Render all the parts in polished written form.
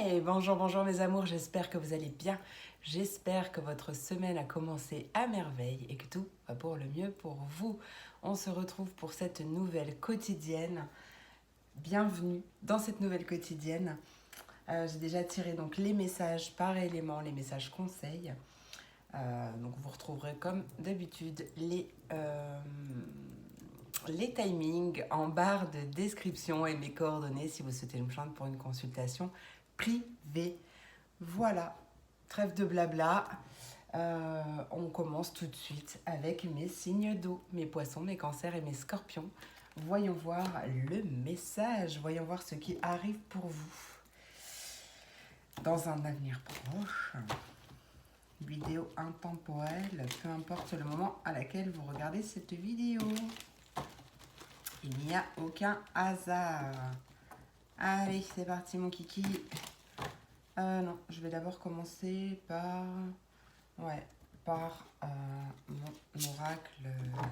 Hey, bonjour, bonjour mes amours, j'espère que vous allez bien. J'espère que votre semaine a commencé à merveille et que tout va pour le mieux pour vous. On se retrouve pour cette nouvelle quotidienne. Bienvenue dans cette nouvelle quotidienne. J'ai déjà tiré donc les messages par élément, les messages conseils. Donc vous retrouverez comme d'habitude les timings en barre de description et mes coordonnées si vous souhaitez me joindre pour une consultation privée. Voilà, trêve de blabla. On commence tout de suite avec mes signes d'eau, mes poissons, mes cancers et mes scorpions. Voyons voir le message, voyons voir ce qui arrive pour vous dans un avenir proche. Vidéo intemporelle, peu importe le moment à laquelle vous regardez cette vidéo. Il n'y a aucun hasard. Allez, c'est parti mon kiki. Non, je vais d'abord commencer par... Ouais, par mon oracle,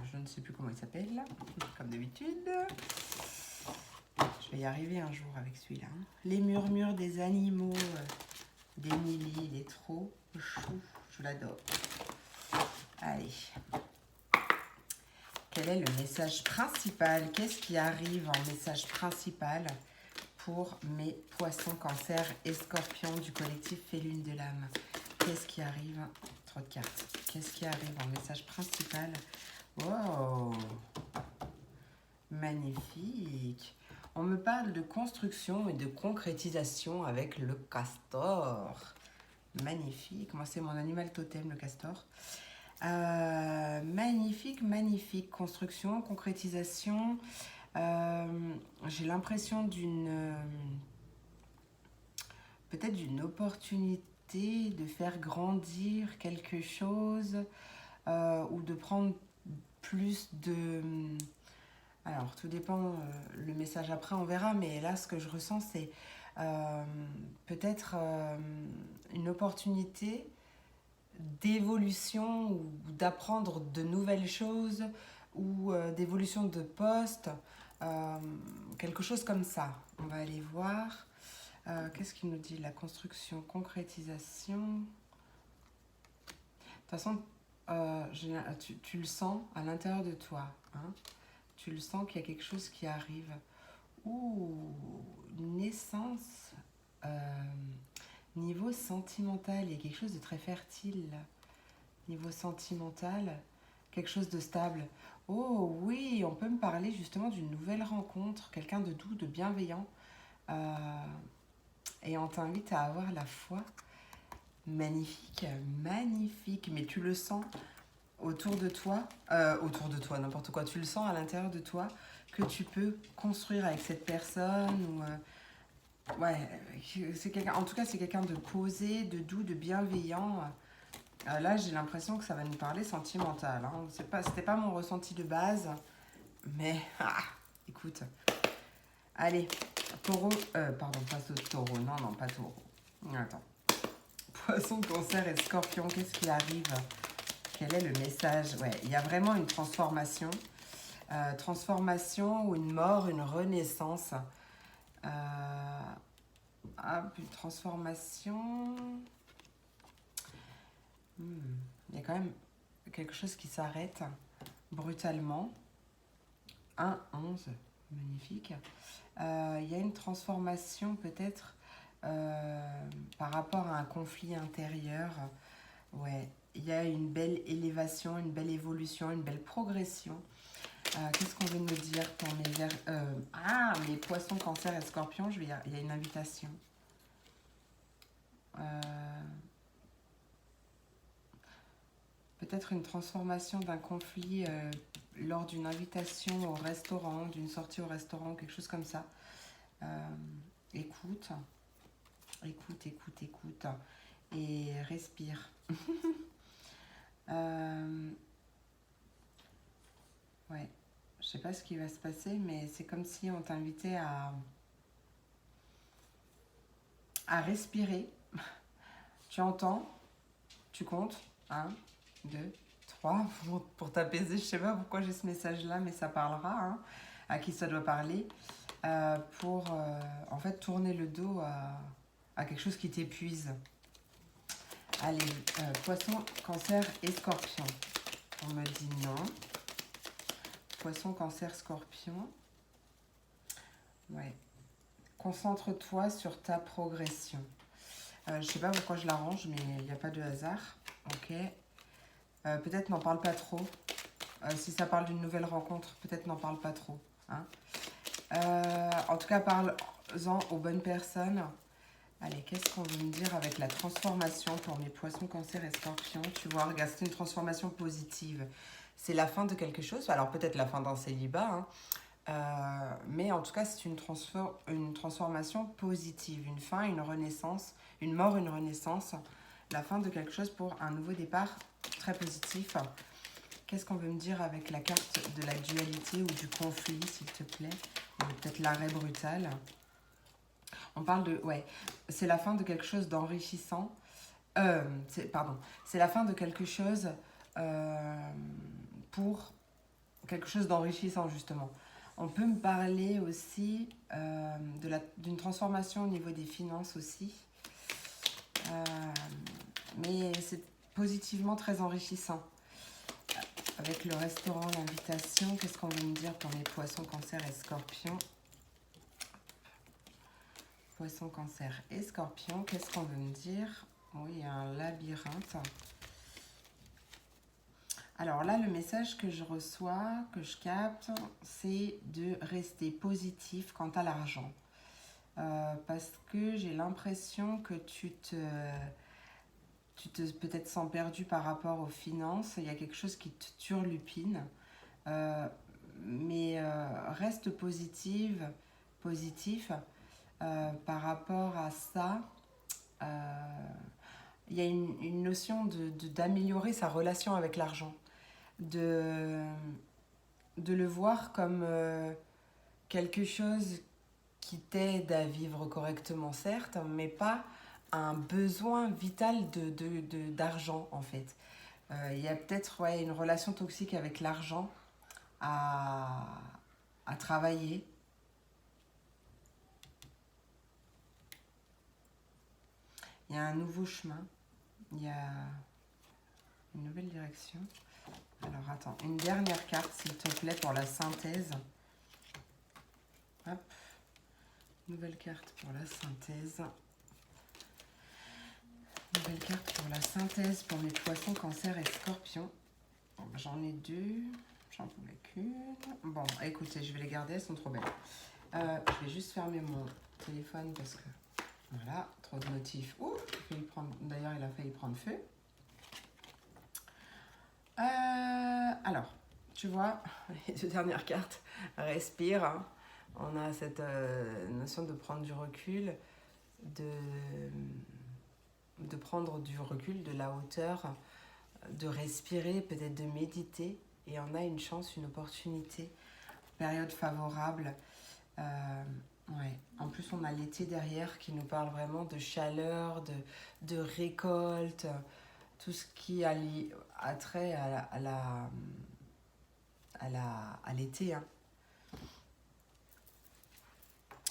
je ne sais plus comment il s'appelle, comme d'habitude. Je vais y arriver un jour avec celui-là. Les murmures des animaux d'Émilie, il est trop chou, je l'adore. Allez. Quel est le message principal? Qu'est-ce qui arrive en message principal pour mes poissons, cancers et scorpions du collectif Félune de l'âme? Qu'est-ce qui arrive? Trop de cartes. Qu'est-ce qui arrive en message principal? Wow! Magnifique! On me parle de construction et de concrétisation avec le castor. Magnifique! Moi, c'est mon animal totem, le castor. Magnifique, magnifique. Construction, concrétisation. J'ai l'impression peut-être d'une opportunité de faire grandir quelque chose ou de prendre plus de... Alors, tout dépend, le message après, on verra, mais là, ce que je ressens, c'est peut-être une opportunité d'évolution ou d'apprendre de nouvelles choses ou d'évolution de poste, quelque chose comme ça. On va aller voir. Qu'est-ce qu'il nous dit? La construction, concrétisation. De toute façon, tu le sens à l'intérieur de toi. Hein, tu le sens qu'il y a quelque chose qui arrive. Ouh, naissance. Niveau sentimental, il y a quelque chose de très fertile. Niveau sentimental, quelque chose de stable. Oh oui, on peut me parler justement d'une nouvelle rencontre, quelqu'un de doux, de bienveillant. Et on t'invite à avoir la foi. Magnifique, magnifique. Mais tu le sens autour de toi, n'importe quoi. Tu le sens à l'intérieur de toi que tu peux construire avec cette personne ou... ouais, c'est quelqu'un, en tout cas, c'est quelqu'un de posé, de doux, de bienveillant. Là, j'ai l'impression que ça va nous parler sentimental. Hein. C'était pas mon ressenti de base, mais écoute. Allez, taureau, pardon, pas taureau, non, pas taureau. Attends. Poisson, cancer et scorpion, qu'est-ce qui arrive? Quel est le message? Ouais, il y a vraiment une transformation. Transformation ou une mort, une renaissance. Une transformation. Il y a quand même quelque chose qui s'arrête brutalement. 1-11, magnifique. Il y a une transformation peut-être par rapport à un conflit intérieur. Ouais, il y a une belle élévation, une belle évolution, une belle progression. Qu'est-ce qu'on veut me dire pour mes poissons, cancer et scorpions? Il y a une invitation. Peut-être une transformation d'un conflit lors d'une invitation au restaurant, d'une sortie au restaurant, quelque chose comme ça. Écoute. Et respire. Ouais, je sais pas ce qui va se passer, mais c'est comme si on t'invitait respirer. Tu entends, tu comptes. 1, 2, 3, pour t'apaiser. Je sais pas pourquoi j'ai ce message-là, mais ça parlera. Hein, à qui ça doit parler. Pour en fait tourner le dos à quelque chose qui t'épuise. Allez, Poisson, Cancer et Scorpion. On me dit non. Poisson, Cancer, Scorpion. Ouais. Concentre-toi sur ta progression. Je sais pas pourquoi je l'arrange, mais il n'y a pas de hasard. Ok. Peut-être n'en parle pas trop. Si ça parle d'une nouvelle rencontre, peut-être n'en parle pas trop. Hein. En tout cas, parle-en aux bonnes personnes. Allez, qu'est-ce qu'on veut me dire avec la transformation pour mes poissons, cancer et scorpions? Tu vois, regarde, c'est une transformation positive. C'est la fin de quelque chose. Alors, peut-être la fin d'un célibat, hein. Mais en tout cas, c'est une transformation positive. Une fin, une renaissance, une mort, une renaissance. La fin de quelque chose pour un nouveau départ très positif. Qu'est-ce qu'on veut me dire avec la carte de la dualité ou du conflit, s'il te plaît? Ou peut-être l'arrêt brutal. On parle de... Ouais, c'est la fin de quelque chose d'enrichissant. Pardon. C'est la fin de quelque chose pour quelque chose d'enrichissant, justement. On peut me parler aussi d'une transformation au niveau des finances aussi. Mais c'est positivement très enrichissant. Avec le restaurant, l'invitation, qu'est-ce qu'on veut me dire pour les poissons, cancer et scorpions? Poisson, cancer et scorpion, qu'est-ce qu'on veut me dire? Oui, il y a un labyrinthe. Alors là, le message que je reçois, que je capte, c'est de rester positif quant à l'argent. Parce que j'ai l'impression que tu te peut-être sens perdu par rapport aux finances. Il y a quelque chose qui te turlupine. Mais reste positif par rapport à ça. Il y a une notion d'améliorer sa relation avec l'argent. De le voir comme quelque chose qui t'aide à vivre correctement, certes, mais pas un besoin vital d'argent, en fait. Il y a peut-être une relation toxique avec l'argent à travailler. Il y a un nouveau chemin. Il y a une nouvelle direction. Alors, attends. Une dernière carte, s'il te plaît, pour la synthèse. Hop. Nouvelle carte pour la synthèse. Nouvelle carte pour la synthèse pour mes poissons, cancer et scorpions. Bon, j'en ai deux. J'en voulais qu'une. Bon, écoutez, je vais les garder, elles sont trop belles. Je vais juste fermer mon téléphone parce que... Voilà, trop de notifs. Ouh, d'ailleurs, il a failli prendre feu. Alors, tu vois, les deux dernières cartes, respire. Hein. On a cette notion de prendre du recul, de prendre du recul, de la hauteur, de respirer, peut-être de méditer. Et on a une chance, une opportunité, période favorable. Ouais. En plus, on a l'été derrière qui nous parle vraiment de chaleur, de récolte, tout ce qui a trait à l'été. Hein.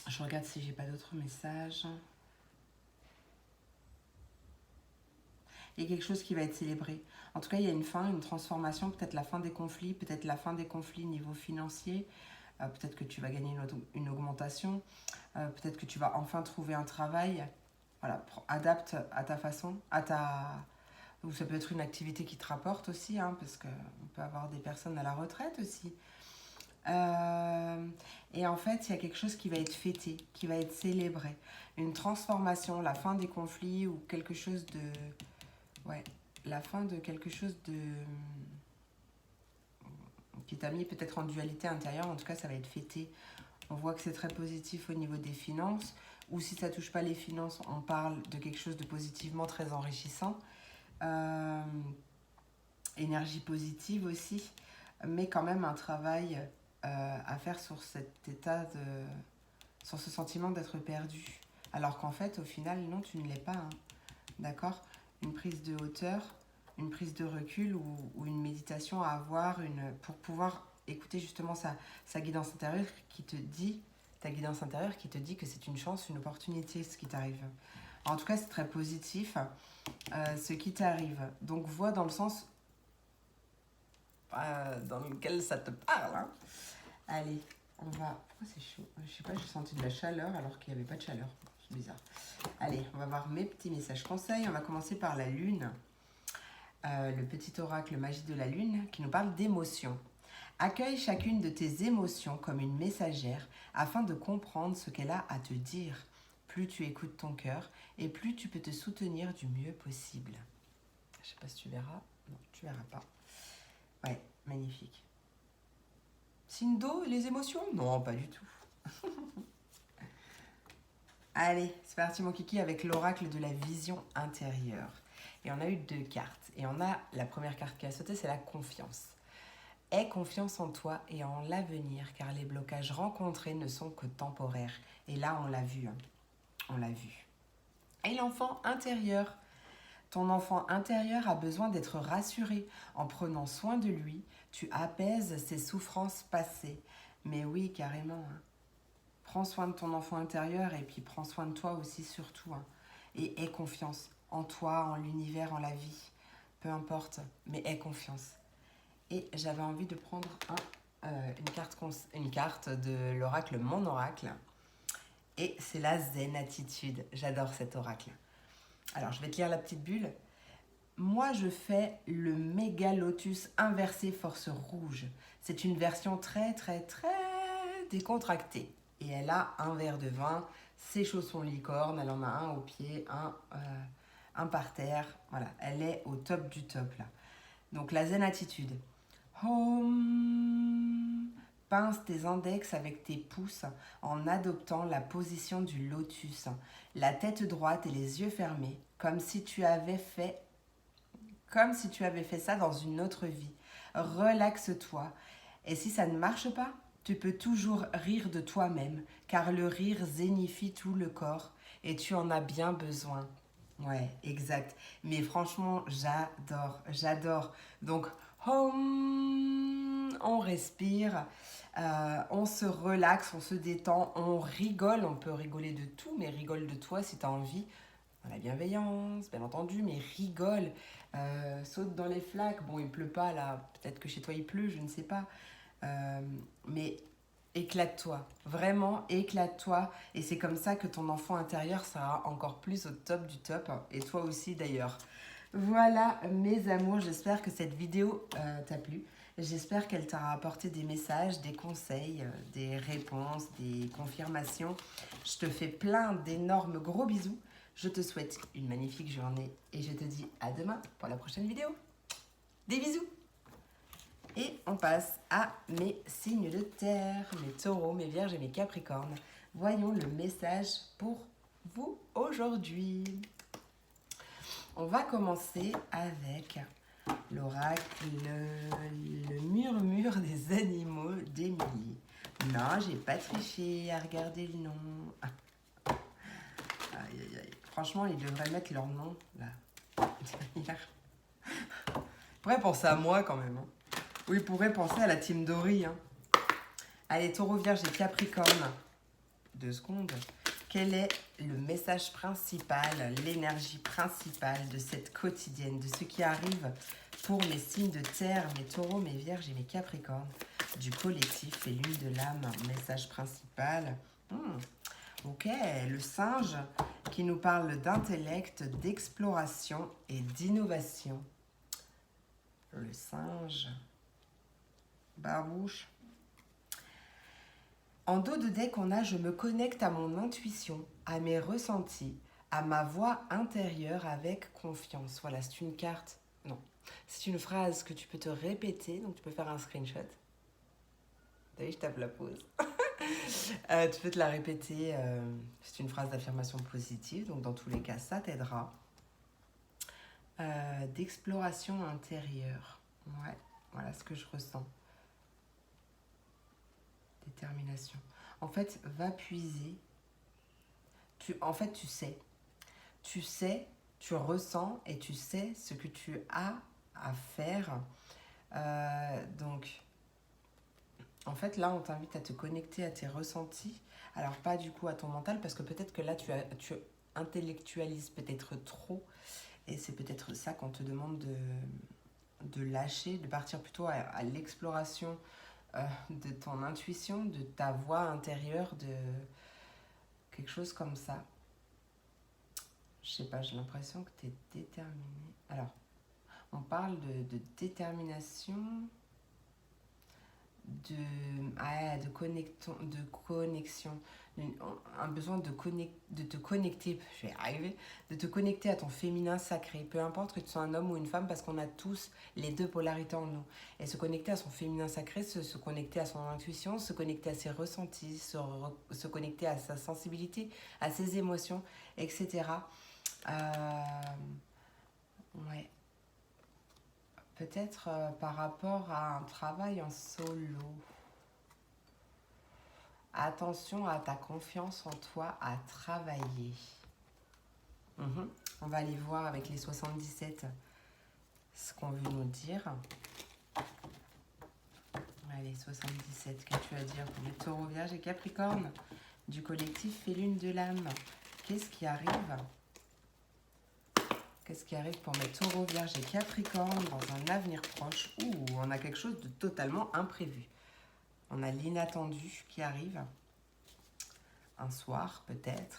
Je regarde si j'ai pas d'autres messages. Il y a quelque chose qui va être célébré. En tout cas, il y a une fin, une transformation, peut-être la fin des conflits, peut-être la fin des conflits niveau financier. Peut-être que tu vas gagner une augmentation. Peut-être que tu vas enfin trouver un travail. Voilà, adapte à ta façon, ou ça peut être une activité qui te rapporte aussi, hein, parce qu'on peut avoir des personnes à la retraite aussi. Et en fait, il y a quelque chose qui va être fêté, qui va être célébré. Une transformation, la fin des conflits ou quelque chose de... Ouais, la fin de quelque chose qui t'a mis peut-être en dualité intérieure. En tout cas, ça va être fêté. On voit que c'est très positif au niveau des finances. Ou si ça ne touche pas les finances, on parle de quelque chose de positivement très enrichissant. Énergie positive aussi. Mais quand même un travail à faire sur cet état sur ce sentiment d'être perdu. Alors qu'en fait, au final, non, tu ne l'es pas. Hein. D'accord ? Une prise de hauteur, une prise de recul ou une méditation à avoir pour pouvoir écouter justement sa guidance intérieure qui te dit, ta guidance intérieure qui te dit que c'est une chance, une opportunité ce qui t'arrive. En tout cas, c'est très positif ce qui t'arrive. Donc, vois dans le sens dans lequel ça te parle. Hein. Allez, on va... Pourquoi c'est chaud? Je sais pas, j'ai senti de la chaleur alors qu'il n'y avait pas de chaleur. C'est bizarre. Allez, on va voir mes petits messages conseils. On va commencer par la lune. Le petit oracle magie de la lune qui nous parle d'émotions. Accueille chacune de tes émotions comme une messagère afin de comprendre ce qu'elle a à te dire. Plus tu écoutes ton cœur et plus tu peux te soutenir du mieux possible. Je sais pas si tu verras. Non, tu verras pas. Ouais, magnifique. Signe d'eau, les émotions? Non, pas du tout. Allez, c'est parti mon kiki avec l'oracle de la vision intérieure. Et on a eu 2 cartes. Et on a la première carte qui a sauté, c'est la confiance. Aie confiance en toi et en l'avenir, car les blocages rencontrés ne sont que temporaires. Et là, on l'a vu. Hein. On l'a vu. Et l'enfant intérieur. Ton enfant intérieur a besoin d'être rassuré. En prenant soin de lui, tu apaises ses souffrances passées. Mais oui, carrément. Hein. Prends soin de ton enfant intérieur et puis prends soin de toi aussi surtout. Hein. Et aie confiance en toi, en l'univers, en la vie. Peu importe, mais aie confiance. Et j'avais envie de prendre une carte de l'oracle Mon Oracle. Et c'est la Zen Attitude. J'adore cet oracle. Alors, je vais te lire la petite bulle. Moi, je fais le méga lotus inversé force rouge. C'est une version très, très, très décontractée. Et elle a un verre de vin, ses chaussons licorne, elle en a un au pied, un par terre. Voilà, elle est au top du top là. Donc, la Zen Attitude. Home. Pince tes index avec tes pouces en adoptant la position du lotus, la tête droite et les yeux fermés, comme si tu avais fait ça dans une autre vie. Relaxe-toi. Et si ça ne marche pas, tu peux toujours rire de toi-même, car le rire zénifie tout le corps et tu en as bien besoin. Ouais, exact. Mais franchement, j'adore. Donc, on respire, on se relaxe, on se détend, on rigole. On peut rigoler de tout, mais rigole de toi si tu as envie. Dans la bienveillance, bien entendu, mais rigole. Saute dans les flaques. Bon, il pleut pas là. Peut-être que chez toi il pleut, je ne sais pas. Mais éclate-toi. Vraiment, éclate-toi. Et c'est comme ça que ton enfant intérieur sera encore plus au top du top. Et toi aussi d'ailleurs. Voilà mes amours, j'espère que cette vidéo t'a plu. J'espère qu'elle t'aura apporté des messages, des conseils, des réponses, des confirmations. Je te fais plein d'énormes gros bisous. Je te souhaite une magnifique journée et je te dis à demain pour la prochaine vidéo. Des bisous! Et on passe à mes signes de terre, mes taureaux, mes vierges et mes capricornes. Voyons le message pour vous aujourd'hui. On va commencer avec l'oracle, le murmure des animaux d'Émilie. Non, j'ai pas triché à regarder le nom. Aïe, aïe, aïe. Franchement, ils devraient mettre leur nom là. Ils pourraient penser à moi quand même. Hein. Ou ils pourraient penser à la team Dory. Hein. Allez, taureau, vierge et capricorne. 2 secondes. Quel est le message principal, l'énergie principale de cette quotidienne, de ce qui arrive pour mes signes de terre, mes taureaux, mes vierges et mes capricornes, du collectif et lune de l'âme, message principal. Ok, le singe qui nous parle d'intellect, d'exploration et d'innovation. Le singe, barouche. En dos de deck, on a « Je me connecte à mon intuition, à mes ressentis, à ma voix intérieure avec confiance ». Voilà, c'est une carte, non, c'est une phrase que tu peux te répéter, donc tu peux faire un screenshot. T'as vu, je tape la pause. Tu peux te la répéter, c'est une phrase d'affirmation positive, donc dans tous les cas, ça t'aidera. D'exploration intérieure, ouais, voilà ce que je ressens. Détermination. En fait, va puiser. En fait, tu sais. Tu sais, tu ressens et tu sais ce que tu as à faire. Donc, en fait, là, on t'invite à te connecter à tes ressentis. Alors, pas du coup à ton mental, parce que peut-être que là, intellectualises peut-être trop. Et c'est peut-être ça qu'on te demande de lâcher, de partir plutôt à l'exploration de ton intuition, de ta voix intérieure, de quelque chose comme ça. Je sais pas, j'ai l'impression que tu es déterminée. Alors, on parle de détermination, de connexion, un besoin de te connecter, je vais y arriver, de te connecter à ton féminin sacré, peu importe que tu sois un homme ou une femme, parce qu'on a tous les deux polarités en nous. Et se connecter à son féminin sacré, se connecter à son intuition, se connecter à ses ressentis, se connecter à sa sensibilité, à ses émotions, etc. Ouais. Peut-être par rapport à un travail en solo. Attention à ta confiance en toi à travailler. On va aller voir avec les 77 ce qu'on veut nous dire. Allez, 77, qu'as-tu à dire pour les taureaux, vierges et capricornes du collectif et lune de l'âme? Qu'est-ce qui arrive? Qu'est-ce qui arrive pour mes taureaux, vierges et capricornes dans un avenir proche? On a quelque chose de totalement imprévu. On a l'inattendu qui arrive. Un soir, peut-être.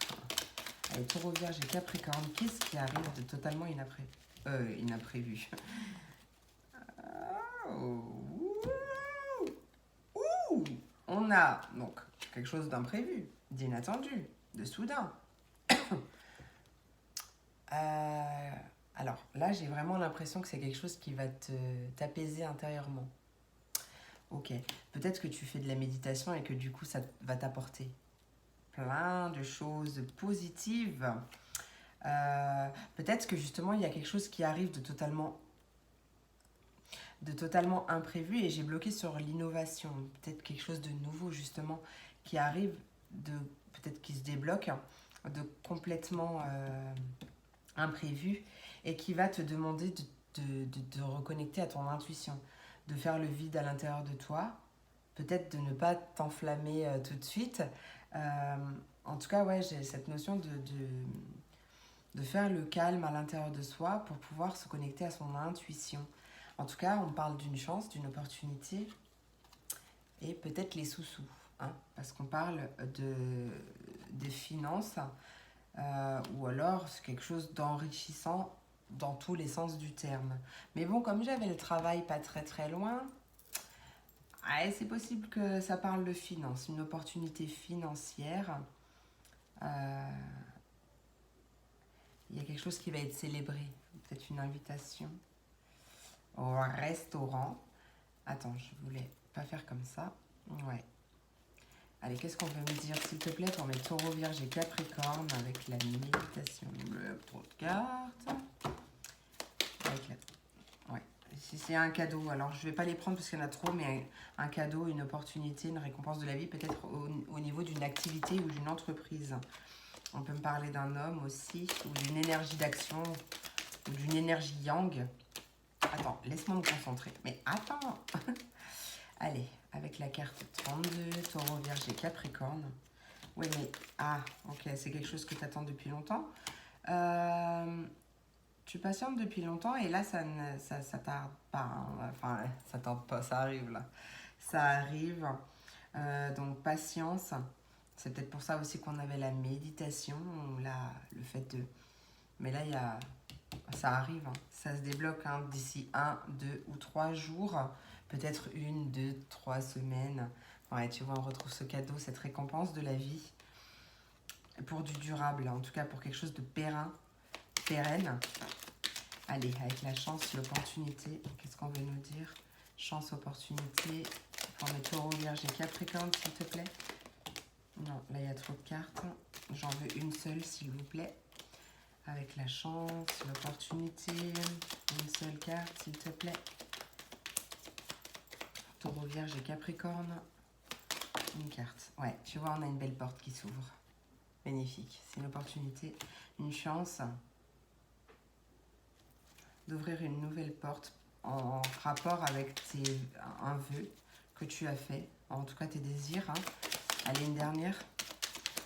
Allez, taureau, vierge et capricorne, qu'est-ce qui arrive de totalement inaprévu? On a donc quelque chose d'imprévu, d'inattendu, de soudain. Alors là, j'ai vraiment l'impression que c'est quelque chose qui va t'apaiser intérieurement. Ok, peut-être que tu fais de la méditation et que du coup, ça va t'apporter plein de choses positives. Peut-être que justement, il y a quelque chose qui arrive de totalement imprévu et j'ai bloqué sur l'innovation. Peut-être quelque chose de nouveau justement qui arrive, peut-être qui se débloque, de complètement imprévu et qui va te demander de reconnecter à ton intuition, de faire le vide à l'intérieur de toi, peut-être de ne pas t'enflammer tout de suite. En tout cas, ouais, j'ai cette notion de faire le calme à l'intérieur de soi pour pouvoir se connecter à son intuition. En tout cas, on parle d'une chance, d'une opportunité et peut-être les sous-sous, hein, parce qu'on parle des finances ou alors c'est quelque chose d'enrichissant dans tous les sens du terme. Mais bon, comme j'avais le travail pas très très loin, c'est possible que ça parle de finance, une opportunité financière. Il y a quelque chose qui va être célébré, peut-être une invitation au restaurant. Attends, je voulais pas faire comme ça. Ouais. Allez, qu'est-ce qu'on veut me dire, s'il te plaît, pour mes taureaux, vierges et capricornes avec la méditation? Le trop de cartes. Ouais. Si c'est un cadeau, alors je vais pas les prendre parce qu'il y en a trop, mais un cadeau, une opportunité, une récompense de la vie, peut-être au niveau d'une activité ou d'une entreprise. On peut me parler d'un homme aussi, ou d'une énergie d'action, ou d'une énergie yang. Attends, laisse-moi me concentrer. Mais attends. Allez, avec la carte 32, taureau, vierge et capricorne. Oui, mais... ok, c'est quelque chose que tu attends depuis longtemps. Tu patientes depuis longtemps et là, ça tarde pas. Hein. Enfin, ça tarde pas, ça arrive là. Ça arrive. Donc, patience. C'est peut-être pour ça aussi qu'on avait la méditation, le fait de... Mais là, ça arrive, hein. Ça se débloque hein, d'ici 1, 2 ou 3 jours. Peut-être 1, 2, 3 semaines. Ouais, tu vois, on retrouve ce cadeau, cette récompense de la vie. Pour du durable, en tout cas pour quelque chose de pérenne. Allez, avec la chance, l'opportunité. Qu'est-ce qu'on veut nous dire? Chance, opportunité. Pour mes taureaux, vierges et capricornes, s'il te plaît. Non, là, il y a trop de cartes. J'en veux une seule, s'il vous plaît. Avec la chance, l'opportunité. Une seule carte, s'il te plaît. Taureau, vierge et capricorne. Une carte. Ouais, tu vois, on a une belle porte qui s'ouvre. Magnifique. C'est une opportunité, une chance d'ouvrir une nouvelle porte en rapport avec un vœu que tu as fait. En tout cas, tes désirs. Hein. Allez, une dernière.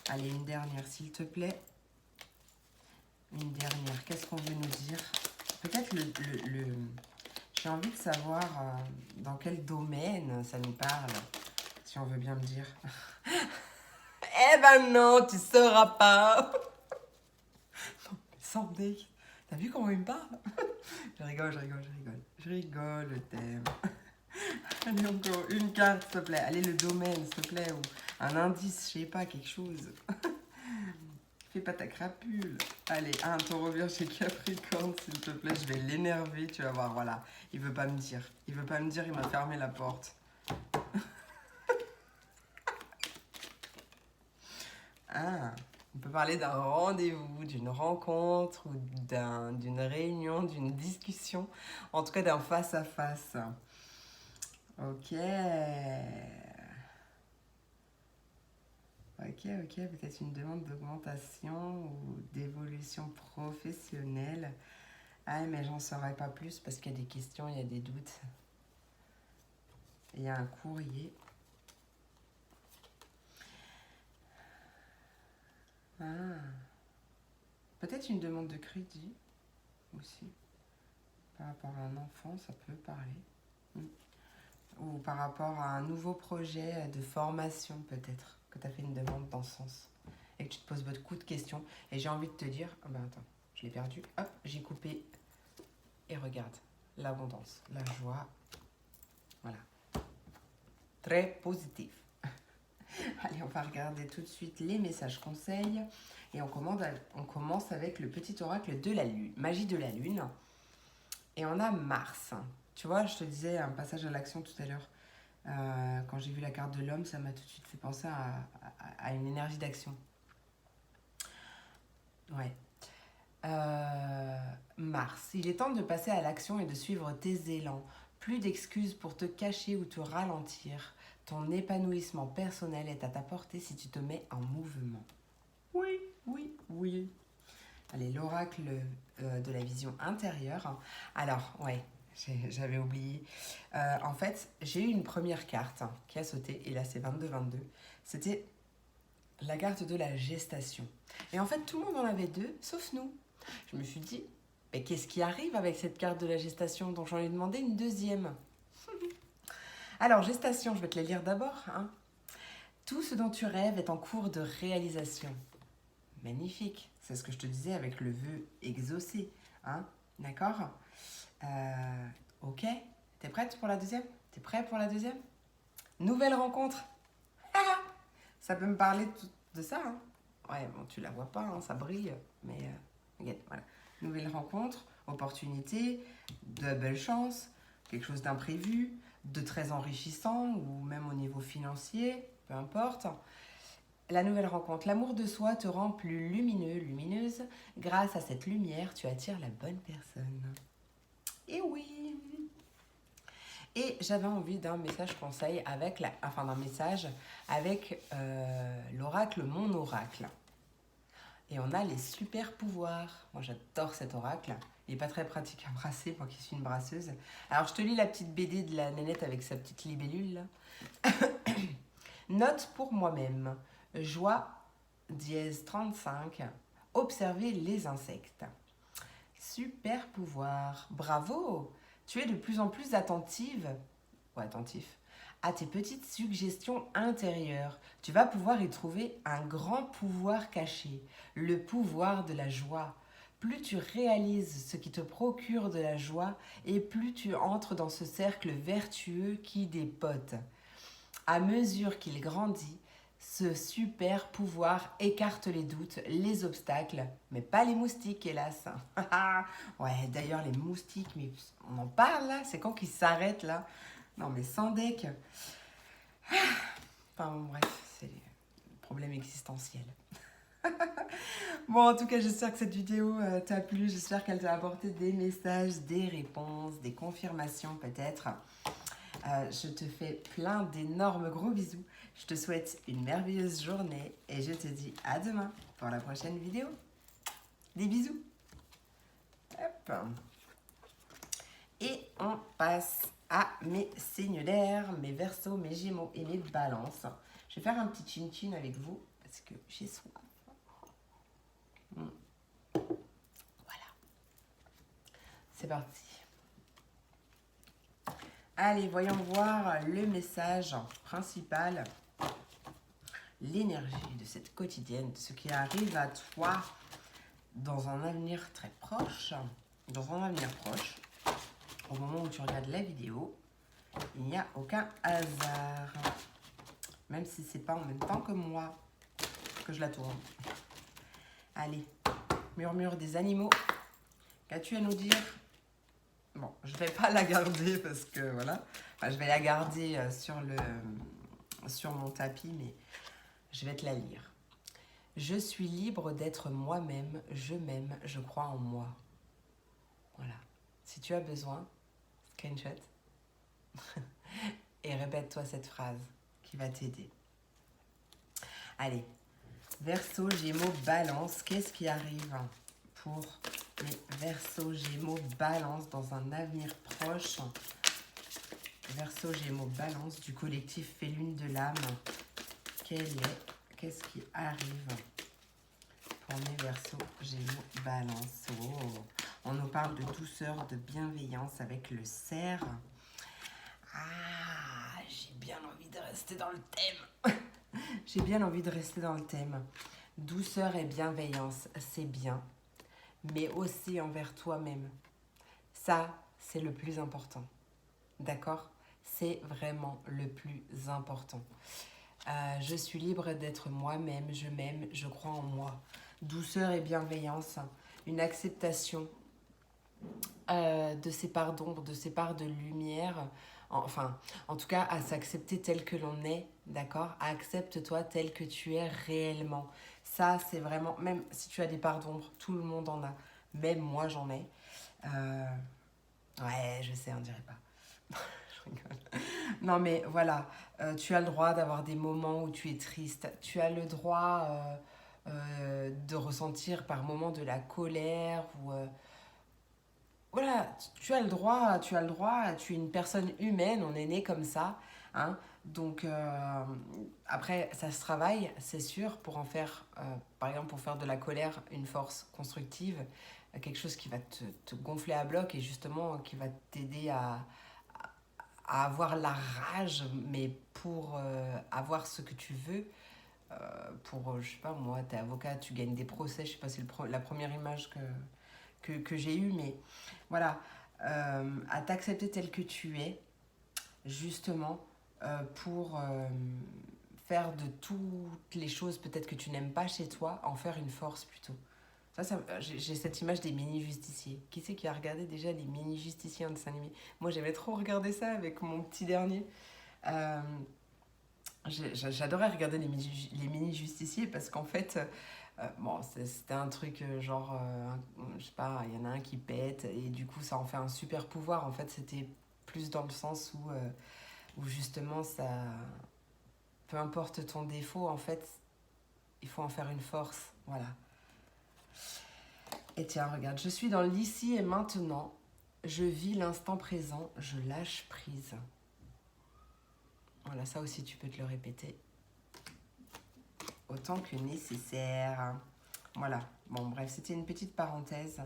Allez, une dernière, s'il te plaît. Une dernière. Qu'est-ce qu'on veut nous dire? Peut-être j'ai envie de savoir dans quel domaine ça nous parle, si on veut bien me dire. Eh ben non, tu sauras pas. Non, sans deck. T'as vu comment il me parle? Je rigole, je rigole, je rigole. Je rigole, je t'aime. Allez, encore une carte, s'il te plaît. Allez, le domaine, s'il te plaît. Ou un indice, je sais pas, quelque chose. Fais pas ta crapule. Allez, un taureau Vierge et Capricorne, s'il te plaît. Je vais l'énerver, tu vas voir. Voilà, il veut pas me dire. Il veut pas me dire, il m'a fermé la porte. Ah, on peut parler d'un rendez-vous, d'une rencontre, ou d'une réunion, d'une discussion. En tout cas, d'un face-à-face. Ok. Ok, peut-être une demande d'augmentation ou d'évolution professionnelle. Ah, mais j'en saurais pas plus parce qu'il y a des questions, il y a des doutes. Il y a un courrier. Ah. Peut-être une demande de crédit aussi. Par rapport à un enfant, ça peut parler. Ou par rapport à un nouveau projet de formation peut-être, que tu as fait une demande dans ce sens. Et que tu te poses beaucoup de questions. Et j'ai envie de te dire, ah ben attends, je l'ai perdu. Hop, j'ai coupé. Et regarde, l'abondance, la joie. Voilà. Très positif. Allez, on va regarder tout de suite les messages conseils. Et on commence avec le petit oracle de la lune, magie de la lune. Et on a Mars. Tu vois, je te disais un passage à l'action tout à l'heure. Quand j'ai vu la carte de l'homme, ça m'a tout de suite fait penser à une énergie d'action. Ouais. Mars, il est temps de passer à l'action et de suivre tes élans. Plus d'excuses pour te cacher ou te ralentir. Ton épanouissement personnel est à ta portée si tu te mets en mouvement. Oui, oui, oui. Allez, l'oracle de la vision intérieure. Alors, ouais, j'avais oublié. En fait, j'ai eu une première carte qui a sauté, et là c'est 22-22. C'était la carte de la gestation. Et en fait, tout le monde en avait deux, sauf nous. Je me suis dit, mais qu'est-ce qui arrive avec cette carte de la gestation? Donc j'en ai demandé une deuxième. Alors, gestation, je vais te la lire d'abord. Hein. Tout ce dont tu rêves est en cours de réalisation. Magnifique. C'est ce que je te disais avec le vœu exaucé. Hein. D'accord. Ok. T'es prête pour la deuxième? T'es prêt pour la deuxième? Nouvelle rencontre. Ça peut me parler de ça. Hein. Ouais, bon, tu la vois pas, hein, ça brille. Mais regarde, voilà. Nouvelle rencontre, opportunité, de belles chances, quelque chose d'imprévu, de très enrichissant ou même au niveau financier, peu importe. La nouvelle rencontre, l'amour de soi te rend plus lumineux, lumineuse. Grâce à cette lumière, tu attires la bonne personne. Et oui. Et j'avais envie d'un message conseil avec d'un message avec l'oracle Mon Oracle. Et on a les super pouvoirs. Moi, j'adore cet oracle. Il n'est pas très pratique à brasser, moi qui suis une brasseuse. Alors, je te lis la petite BD de la nénette avec sa petite libellule. Là. Note pour moi-même. Joie, dièse 35. Observer les insectes. Super pouvoir. Bravo. Tu es de plus en plus attentive, ou attentif, à tes petites suggestions intérieures. Tu vas pouvoir y trouver un grand pouvoir caché, le pouvoir de la joie. Plus tu réalises ce qui te procure de la joie, et plus tu entres dans ce cercle vertueux qui dépote. À mesure qu'il grandit, ce super pouvoir écarte les doutes, les obstacles, mais pas les moustiques, hélas. Ouais, d'ailleurs, les moustiques, mais on en parle là, c'est quand qu'ils s'arrêtent là? Non, mais sans deck. Enfin, bref, c'est le problème existentiel. Bon, en tout cas, j'espère que cette vidéo t'a plu. J'espère qu'elle t'a apporté des messages, des réponses, des confirmations peut-être. Je te fais plein d'énormes gros bisous. Je te souhaite une merveilleuse journée et je te dis à demain pour la prochaine vidéo. Des bisous. Hop. Et on passe à mes signes d'air, mes Verseaux, mes Gémeaux et mes Balances. Je vais faire un petit chin-chin avec vous parce que j'ai soif. C'est parti. Allez, voyons voir le message principal, l'énergie de cette quotidienne, de ce qui arrive à toi dans un avenir très proche, au moment où tu regardes la vidéo, il n'y a aucun hasard, même si c'est pas en même temps que moi que je la tourne. Allez, murmure des animaux, qu'as-tu à nous dire? Bon, je vais pas la garder parce que voilà, enfin, je vais la garder sur mon tapis, mais je vais te la lire. Je suis libre d'être moi-même, je m'aime, je crois en moi. Voilà. Si tu as besoin, screenshot et répète-toi cette phrase qui va t'aider. Allez, Verseau, Gémeaux, Balance, qu'est-ce qui arrive pour les Verseau, Gémeaux, Balance dans un avenir proche? Verseau, Gémeaux, Balance du collectif Fait Lune de l'âme. Qu'est-ce qui arrive pour mes Verseau, Gémeaux, Balance? Oh, on nous parle de douceur, de bienveillance avec le cerf. Ah, j'ai bien envie de rester dans le thème. J'ai bien envie de rester dans le thème. Douceur et bienveillance, c'est bien, mais aussi envers toi-même. Ça, c'est le plus important. D'accord? C'est vraiment le plus important. Je suis libre d'être moi-même, je m'aime, je crois en moi. Douceur et bienveillance, une acceptation de ces parts d'ombre, de ces parts de lumière, enfin, en tout cas, à s'accepter tel que l'on est, d'accord? Accepte-toi tel que tu es réellement. Ça, c'est vraiment, même si tu as des parts d'ombre, tout le monde en a, même moi j'en ai. Ouais, je sais, on dirait pas. Je rigole. Non, mais voilà, tu as le droit d'avoir des moments où tu es triste. Tu as le droit de ressentir par moments de la colère ou... voilà, tu as le droit, tu es une personne humaine, on est né comme ça, hein. Donc après, ça se travaille, c'est sûr, pour en faire, par exemple, pour faire de la colère une force constructive, quelque chose qui va te gonfler à bloc et justement qui va t'aider à avoir la rage, mais pour avoir ce que tu veux. Je sais pas, moi, t'es avocat, tu gagnes des procès, je sais pas, c'est la première image que j'ai eue, mais voilà, à t'accepter tel que tu es, justement, pour faire de toutes les choses peut-être que tu n'aimes pas chez toi, en faire une force plutôt. J'ai cette image des mini-justiciers. Qui c'est qui a regardé déjà les mini-justiciers en dessin animé? Moi, j'aimais trop regarder ça avec mon petit dernier. Euh, J'adorais regarder les mini-justiciers parce qu'en fait, bon, c'était un truc genre, je sais pas, il y en a un qui pète et du coup ça en fait un super pouvoir. En fait, c'était plus dans le sens où justement ça, peu importe ton défaut, en fait, il faut en faire une force. Voilà. Et tiens, regarde, je suis dans l'ici et maintenant, je vis l'instant présent, je lâche prise. Voilà, ça aussi tu peux te le répéter autant que nécessaire. Voilà, bon bref, c'était une petite parenthèse.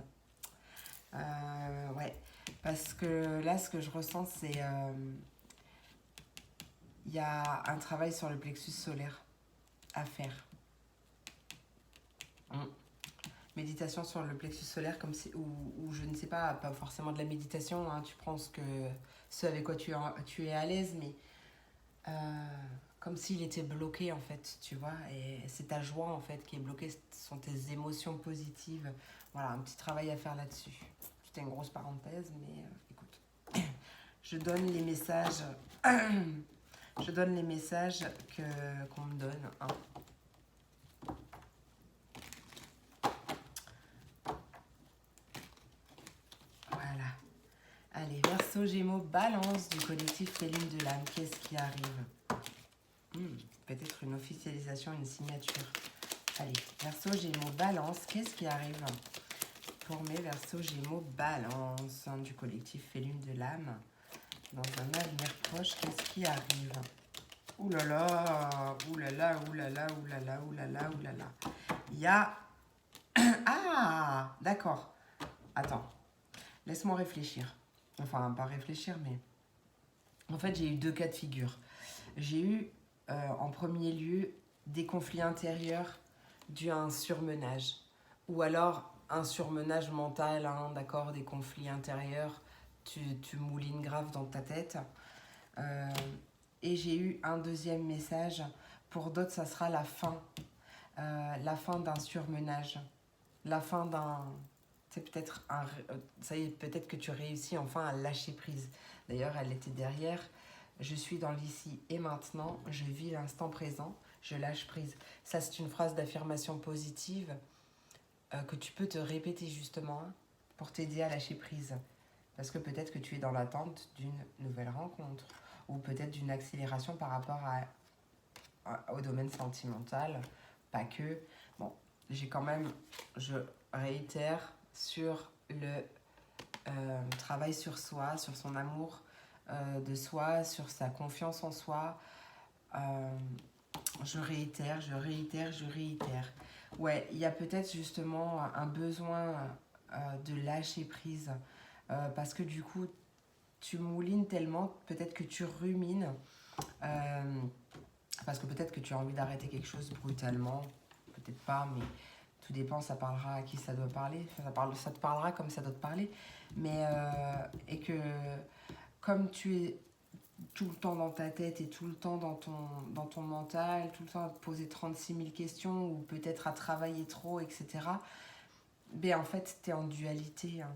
Ouais, parce que là, ce que je ressens, c'est... il y a un travail sur le plexus solaire à faire. Méditation sur le plexus solaire, comme si, ou je ne sais pas forcément de la méditation, hein, tu prends ce avec quoi tu es à l'aise, mais comme s'il était bloqué en fait, tu vois, et c'est ta joie en fait qui est bloquée, ce sont tes émotions positives. Voilà, un petit travail à faire là-dessus. C'était une grosse parenthèse, mais écoute, je donne les messages, je donne les messages qu'on me donne, hein. Voilà. Allez, Verseau, Gémeaux, Balance du collectif Fait Lune de l'âme. Qu'est-ce qui arrive? Peut-être une officialisation, une signature. Allez, Verseau, Gémeaux, Balance. Qu'est-ce qui arrive pour mes Verseau, Gémeaux, Balance du collectif Fait Lune de l'âme? Dans un avenir proche, qu'est-ce qui arrive? Ouh là là, ouh là là, ouh là là, ouh là là, ouh là là, ouh là là. Il y a... Ah, d'accord. Attends. Laisse-moi réfléchir. Enfin, pas réfléchir, mais... En fait, j'ai eu deux cas de figure. J'ai eu, en premier lieu, des conflits intérieurs dus à un surmenage. Ou alors, un surmenage mental, hein, d'accord, des conflits intérieurs. Tu moulines grave dans ta tête. Euh, et j'ai eu un deuxième message. Pour d'autres, ça sera la fin d'un surmenage. La fin d'un... C'est peut-être un... Ça y est, peut-être que tu réussis enfin à lâcher prise. D'ailleurs, elle était derrière. Je suis dans l'ici et maintenant. Je vis l'instant présent. Je lâche prise. Ça, c'est une phrase d'affirmation positive que tu peux te répéter justement hein, pour t'aider à lâcher prise. Parce que peut-être que tu es dans l'attente d'une nouvelle rencontre ou peut-être d'une accélération par rapport au domaine sentimental. Pas que. Bon, j'ai quand même, je réitère sur le travail sur soi, sur son amour de soi, sur sa confiance en soi. Je réitère, je réitère, je réitère. Ouais, il y a peut-être justement un besoin de lâcher prise parce que du coup, tu moulines tellement, peut-être que tu rumines, parce que peut-être que tu as envie d'arrêter quelque chose brutalement, peut-être pas, mais tout dépend, ça parlera à qui ça doit parler, ça te parlera comme ça doit te parler, mais et que comme tu es tout le temps dans ta tête et tout le temps dans ton mental, tout le temps à te poser 36 000 questions ou peut-être à travailler trop, etc., ben en fait, tu es en dualité, hein.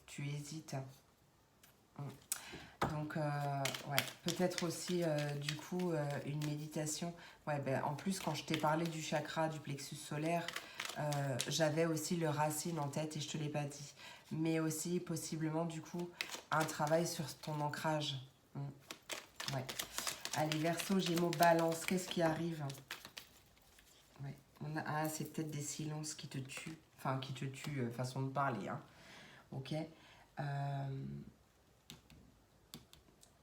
Tu hésites. Donc, ouais, peut-être aussi, du coup, une méditation. Ouais, ben, en plus, quand je t'ai parlé du chakra, du plexus solaire, j'avais aussi le racine en tête et je te l'ai pas dit. Mais aussi, possiblement, du coup, un travail sur ton ancrage. Ouais. Allez, Verseau, Gémeaux, Balance, qu'est-ce qui arrive? Ouais. Ah, c'est peut-être des silences qui te tuent. Enfin, qui te tuent, façon de parler. Hein. Ok.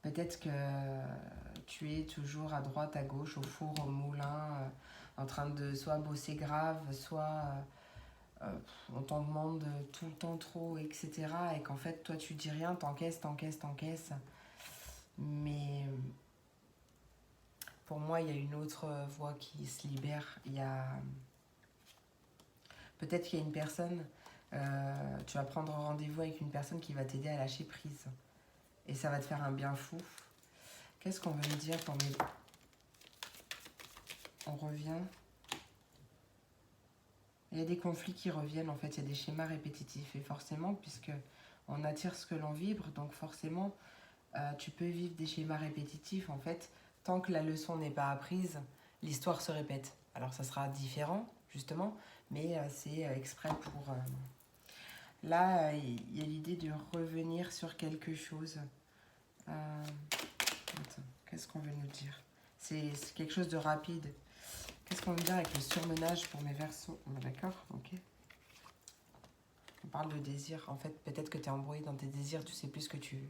Peut-être que tu es toujours à droite, à gauche, au four, au moulin, en train de soit bosser grave, soit on t'en demande tout le temps trop, etc. Et qu'en fait, toi, tu dis rien, t'encaisses, t'encaisses, t'encaisses. Mais pour moi, il y a une autre voie qui se libère. Il y a... Peut-être qu'il y a une personne, tu vas prendre rendez-vous avec une personne qui va t'aider à lâcher prise. Et ça va te faire un bien fou. Qu'est-ce qu'on veut me dire pour mes... On revient. Il y a des conflits qui reviennent, en fait, il y a des schémas répétitifs. Et forcément, puisque on attire ce que l'on vibre, donc forcément, tu peux vivre des schémas répétitifs. En fait, tant que la leçon n'est pas apprise, l'histoire se répète. Alors, ça sera différent, justement, mais c'est exprès pour... Là, il y a l'idée de revenir sur quelque chose. Attends, qu'est-ce qu'on veut nous dire? C'est quelque chose de rapide. Qu'est-ce qu'on veut dire avec le surmenage pour mes Verseaux? D'accord, ok. On parle de désir. En fait, peut-être que tu es embrouillé dans tes désirs, tu sais plus ce que tu veux.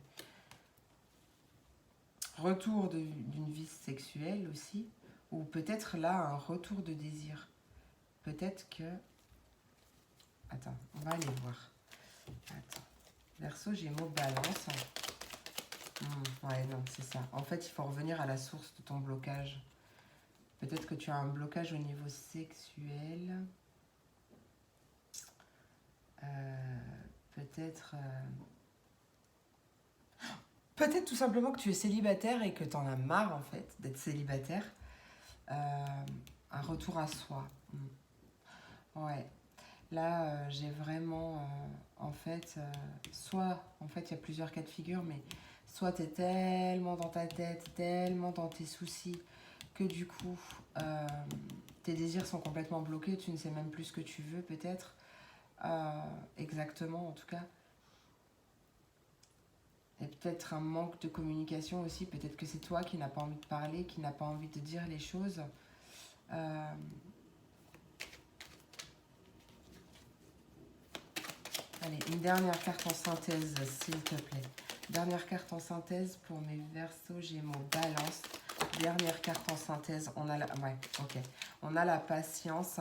Retour d'une vie sexuelle aussi. Ou peut-être là, un retour de désir. Peut-être que... Attends, on va aller voir. Attends. Verseau, Gémeaux, Balance. Ouais, non, c'est ça. En fait, il faut revenir à la source de ton blocage. Peut-être que tu as un blocage au niveau sexuel. Peut-être... Peut-être tout simplement que tu es célibataire et que tu en as marre, en fait, d'être célibataire. Un retour à soi. Ouais. Là, j'ai vraiment... en fait, soit... En fait, il y a plusieurs cas de figure, mais soit tu es tellement dans ta tête, tellement dans tes soucis, que du coup, tes désirs sont complètement bloqués, tu ne sais même plus ce que tu veux, peut-être. Exactement, en tout cas. Et peut-être un manque de communication aussi. Peut-être que c'est toi qui n'as pas envie de parler, qui n'as pas envie de dire les choses. Allez, une dernière carte en synthèse, s'il te plaît. Dernière carte en synthèse pour mes Verseaux, Gémeaux, Balance. Dernière carte en synthèse. On a la... Ouais, ok. On a la patience.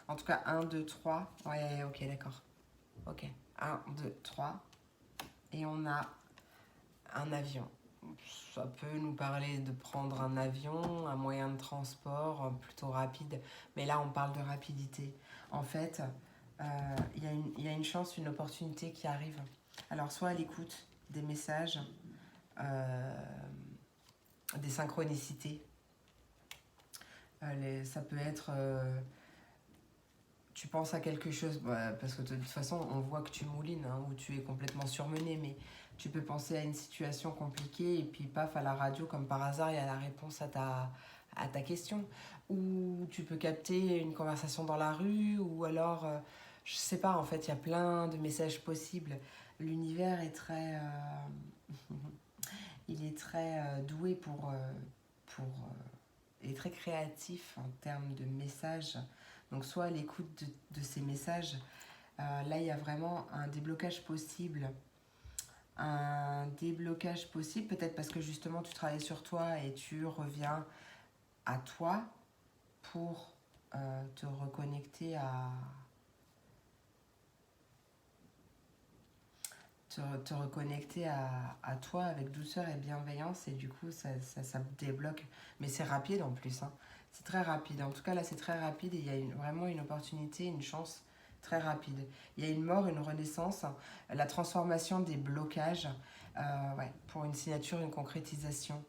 En tout cas, 1, 2, 3. Ouais, ok, d'accord. Ok. 1, 2, 3. Et on a un avion. Ça peut nous parler de prendre un avion, un moyen de transport plutôt rapide. Mais là, on parle de rapidité. En fait, il y a une chance, une opportunité qui arrive. Alors, soit à l'écoute des messages, des synchronicités. Ça peut être... tu penses à quelque chose, parce que de toute façon, on voit que tu moulines, hein, ou tu es complètement surmené, mais tu peux penser à une situation compliquée et puis paf, à la radio, comme par hasard, il y a la réponse à ta question. Ou tu peux capter une conversation dans la rue, ou alors, je sais pas, en fait, il y a plein de messages possibles. L'univers est très... il est très doué il est très créatif en termes de messages. Donc soit à l'écoute de ces messages, là il y a vraiment un déblocage possible. Un déblocage possible, peut-être parce que justement tu travailles sur toi et tu reviens à toi pour te reconnecter te reconnecter à toi avec douceur et bienveillance, et du coup ça débloque. Mais c'est rapide en plus, hein. C'est très rapide. En tout cas là c'est très rapide et il y a vraiment une opportunité, une chance très rapide. Il y a une mort, une renaissance, la transformation des blocages, ouais, pour une signature, une concrétisation.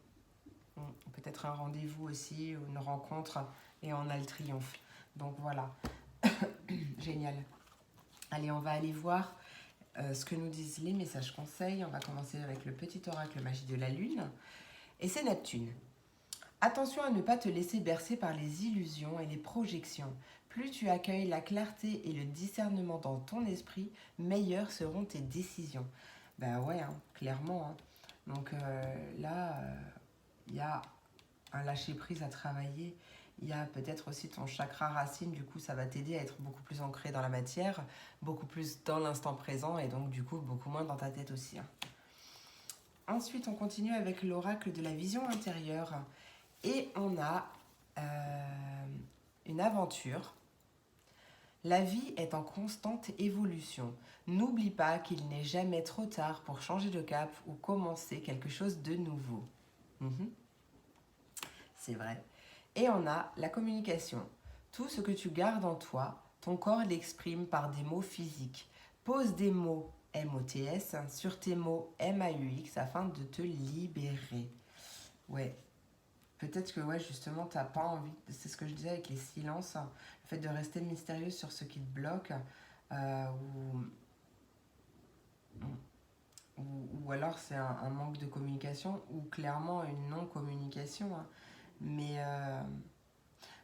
Peut-être un rendez-vous aussi, une rencontre, et on a le triomphe. Donc voilà, génial. Allez, on va aller voir ce que nous disent les messages conseils. On va commencer avec le petit oracle magie de la lune. Et c'est Neptune. Attention à ne pas te laisser bercer par les illusions et les projections. Plus tu accueilles la clarté et le discernement dans ton esprit, meilleures seront tes décisions. Ben ouais, hein, clairement. Hein. Donc là, il y a un lâcher-prise à travailler. Il y a peut-être aussi ton chakra racine, du coup ça va t'aider à être beaucoup plus ancré dans la matière, beaucoup plus dans l'instant présent, et donc du coup beaucoup moins dans ta tête aussi. Hein. Ensuite on continue avec l'oracle de la vision intérieure, et on a une aventure. La vie est en constante évolution. N'oublie pas qu'il n'est jamais trop tard pour changer de cap ou commencer quelque chose de nouveau. C'est vrai. Et on a la communication. Tout ce que tu gardes en toi, ton corps l'exprime par des mots physiques. Pose des mots MOTS sur tes mots MAUX afin de te libérer. Ouais. Peut-être que ouais, justement, t'as pas envie, c'est ce que je disais avec les silences, le fait de rester mystérieux sur ce qui te bloque, ou alors c'est un manque de communication, ou clairement une non-communication. Hein. Mais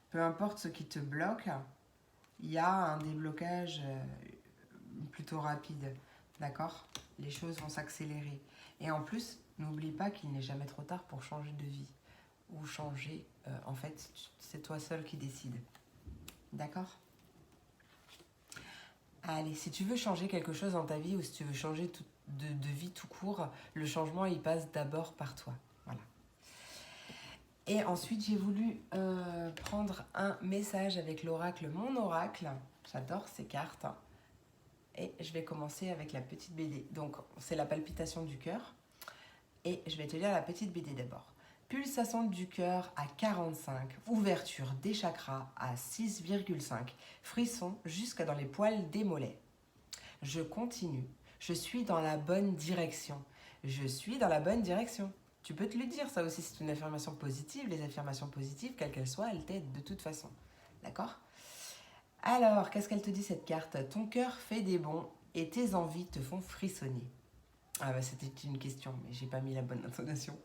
peu importe ce qui te bloque, il y a un déblocage plutôt rapide, d'accord? Les choses vont s'accélérer. Et en plus, n'oublie pas qu'il n'est jamais trop tard pour changer de vie. Ou changer, en fait, c'est toi seul qui décide. D'accord? Allez, si tu veux changer quelque chose dans ta vie, ou si tu veux changer de vie tout court, le changement, il passe d'abord par toi. Voilà. Et ensuite, j'ai voulu prendre un message avec l'oracle, mon oracle. J'adore ces cartes. Et je vais commencer avec la petite BD. Donc, c'est la palpitation du cœur. Et je vais te lire la petite BD d'abord. Pulsation du cœur à 45, ouverture des chakras à 6,5, frisson jusque dans les poils des mollets. Je continue. Je suis dans la bonne direction. Je suis dans la bonne direction. Tu peux te le dire, ça aussi c'est une affirmation positive. Les affirmations positives, quelles qu'elles soient, elles t'aident de toute façon. D'accord ? Alors, qu'est-ce qu'elle te dit cette carte ? Ton cœur fait des bonds et tes envies te font frissonner. Ah bah c'était une question, mais j'ai pas mis la bonne intonation.